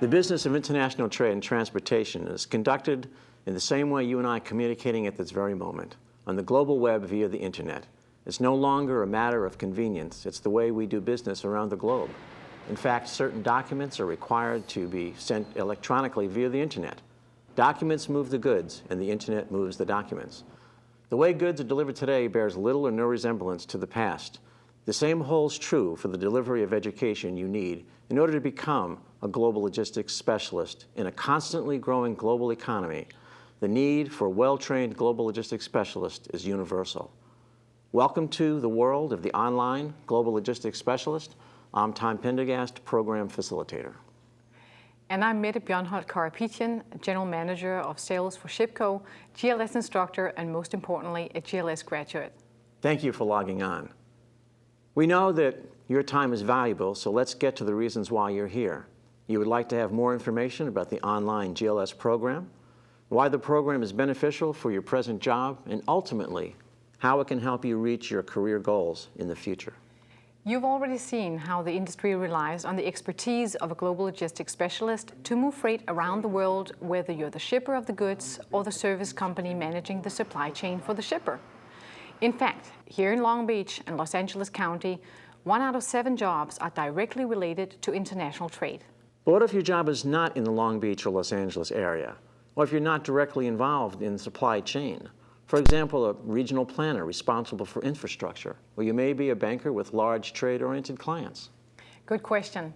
The business of international trade and transportation is conducted in the same way you and I are communicating at this very moment, on the global web via the internet. It's no longer a matter of convenience. It's the way we do business around the globe. In fact, certain documents are required to be sent electronically via the internet. Documents move the goods, and the internet moves the documents. The way goods are delivered today bears little or no resemblance to the past. The same holds true for the delivery of education you need in order to become a global logistics specialist in a constantly growing global economy. The need for a well-trained global logistics specialist is universal. Welcome to the world of the online global logistics specialist. I'm Tom Pendergast, program facilitator. And I'm Mette Bjørnholt Karapetian, General Manager of Sales for Shipco, GLS instructor, and most importantly, a GLS graduate. Thank you for logging on. We know that your time is valuable, so let's get to the reasons why you're here. You would like to have more information about the online GLS program, why the program is beneficial for your present job, and ultimately, how it can help you reach your career goals in the future. You've already seen how the industry relies on the expertise of a global logistics specialist to move freight around the world, whether you're the shipper of the goods or the service company managing the supply chain for the shipper. In fact, here in Long Beach and Los Angeles County, 1 out of 7 jobs are directly related to international trade. But what if your job is not in the Long Beach or Los Angeles area? Or if you're not directly involved in the supply chain? For example, a regional planner responsible for infrastructure, or you may be a banker with large trade-oriented clients. Good question.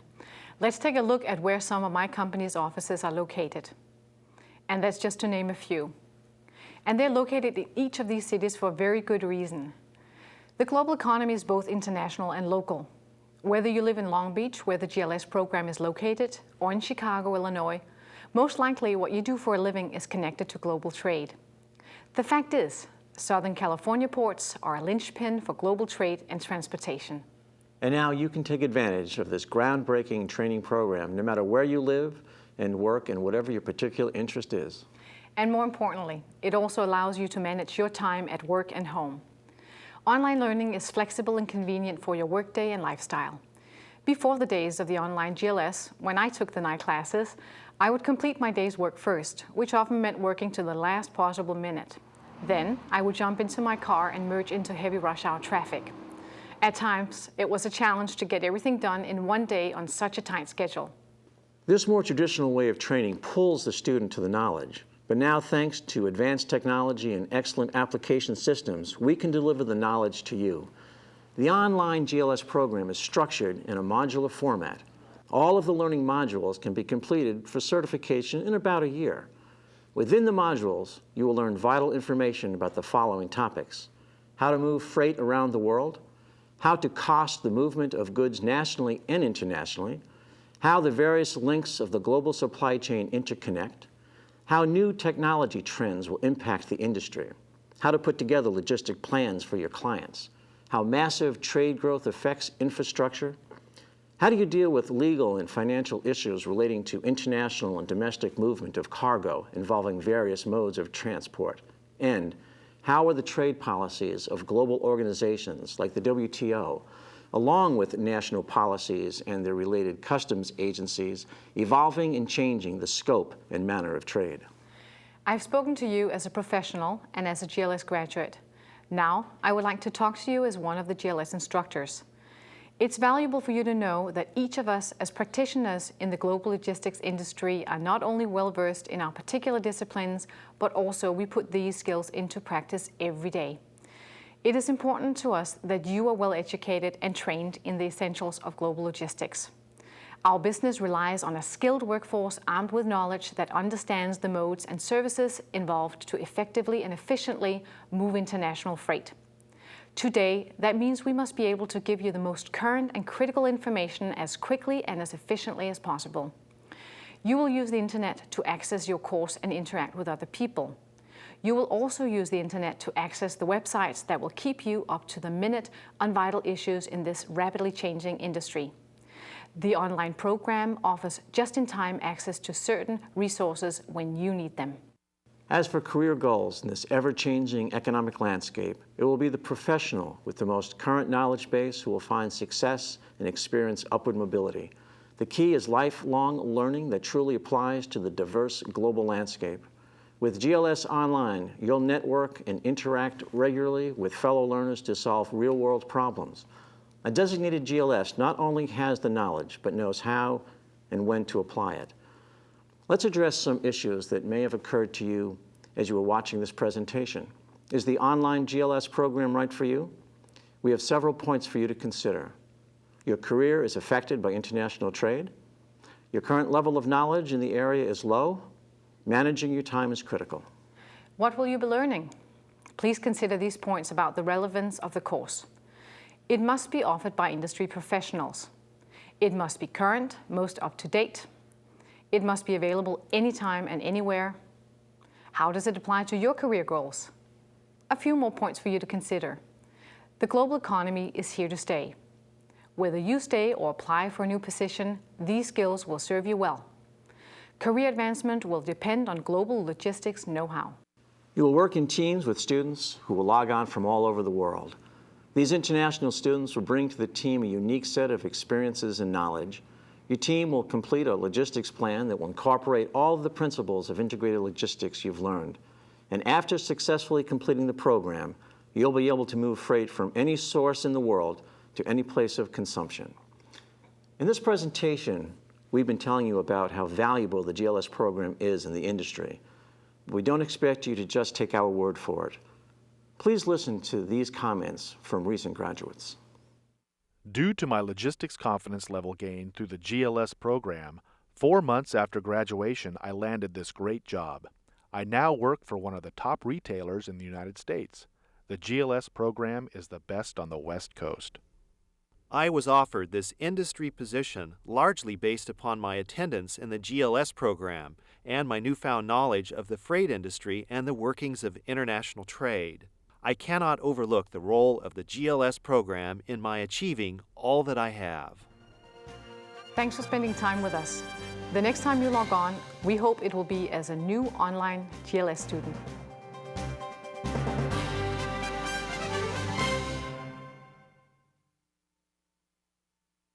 Let's take a look at where some of my company's offices are located. And that's just to name a few. And they're located in each of these cities for a very good reason. The global economy is both international and local. Whether you live in Long Beach, where the GLS program is located, or in Chicago, Illinois, most likely what you do for a living is connected to global trade. The fact is, Southern California ports are a linchpin for global trade and transportation. And now you can take advantage of this groundbreaking training program no matter where you live and work and whatever your particular interest is. And more importantly, it also allows you to manage your time at work and home. Online learning is flexible and convenient for your workday and lifestyle. Before the days of the online GLS, when I took the night classes, I would complete my day's work first, which often meant working to the last possible minute. Then I would jump into my car and merge into heavy rush hour traffic. At times, it was a challenge to get everything done in one day on such a tight schedule. This more traditional way of training pulls the student to the knowledge. But now, thanks to advanced technology and excellent application systems, we can deliver the knowledge to you. The online GLS program is structured in a modular format. All of the learning modules can be completed for certification in about a year. Within the modules, you will learn vital information about the following topics: how to move freight around the world, how to cost the movement of goods nationally and internationally, how the various links of the global supply chain interconnect, how new technology trends will impact the industry, how to put together logistic plans for your clients, how massive trade growth affects infrastructure, how do you deal with legal and financial issues relating to international and domestic movement of cargo involving various modes of transport, and how are the trade policies of global organizations like the WTO, along with national policies and their related customs agencies, evolving and changing the scope and manner of trade. I've spoken to you as a professional and as a GLS graduate. Now, I would like to talk to you as one of the GLS instructors. It's valuable for you to know that each of us as practitioners in the global logistics industry are not only well-versed in our particular disciplines, but also we put these skills into practice every day. It is important to us that you are well educated and trained in the essentials of global logistics. Our business relies on a skilled workforce armed with knowledge that understands the modes and services involved to effectively and efficiently move international freight. Today, that means we must be able to give you the most current and critical information as quickly and as efficiently as possible. You will use the internet to access your course and interact with other people. You will also use the internet to access the websites that will keep you up to the minute on vital issues in this rapidly changing industry. The online program offers just-in-time access to certain resources when you need them. As for career goals in this ever-changing economic landscape, it will be the professional with the most current knowledge base who will find success and experience upward mobility. The key is lifelong learning that truly applies to the diverse global landscape. With GLS Online, you'll network and interact regularly with fellow learners to solve real-world problems. A designated GLS not only has the knowledge, but knows how and when to apply it. Let's address some issues that may have occurred to you as you were watching this presentation. Is the online GLS program right for you? We have several points for you to consider. Your career is affected by international trade. Your current level of knowledge in the area is low. Managing your time is critical. What will you be learning? Please consider these points about the relevance of the course. It must be offered by industry professionals. It must be current, most up-to-date. It must be available anytime and anywhere. How does it apply to your career goals? A few more points for you to consider. The global economy is here to stay. Whether you stay or apply for a new position, these skills will serve you well. Career advancement will depend on global logistics know-how. You will work in teams with students who will log on from all over the world. These international students will bring to the team a unique set of experiences and knowledge. Your team will complete a logistics plan that will incorporate all of the principles of integrated logistics you've learned. And after successfully completing the program, you'll be able to move freight from any source in the world to any place of consumption. In this presentation, we've been telling you about how valuable the GLS program is in the industry. We don't expect you to just take our word for it. Please listen to these comments from recent graduates. Due to my logistics confidence level gain through the GLS program, 4 months after graduation, I landed this great job. I now work for one of the top retailers in the United States. The GLS program is the best on the West Coast. I was offered this industry position largely based upon my attendance in the GLS program and my newfound knowledge of the freight industry and the workings of international trade. I cannot overlook the role of the GLS program in my achieving all that I have. Thanks for spending time with us. The next time you log on, we hope it will be as a new online GLS student.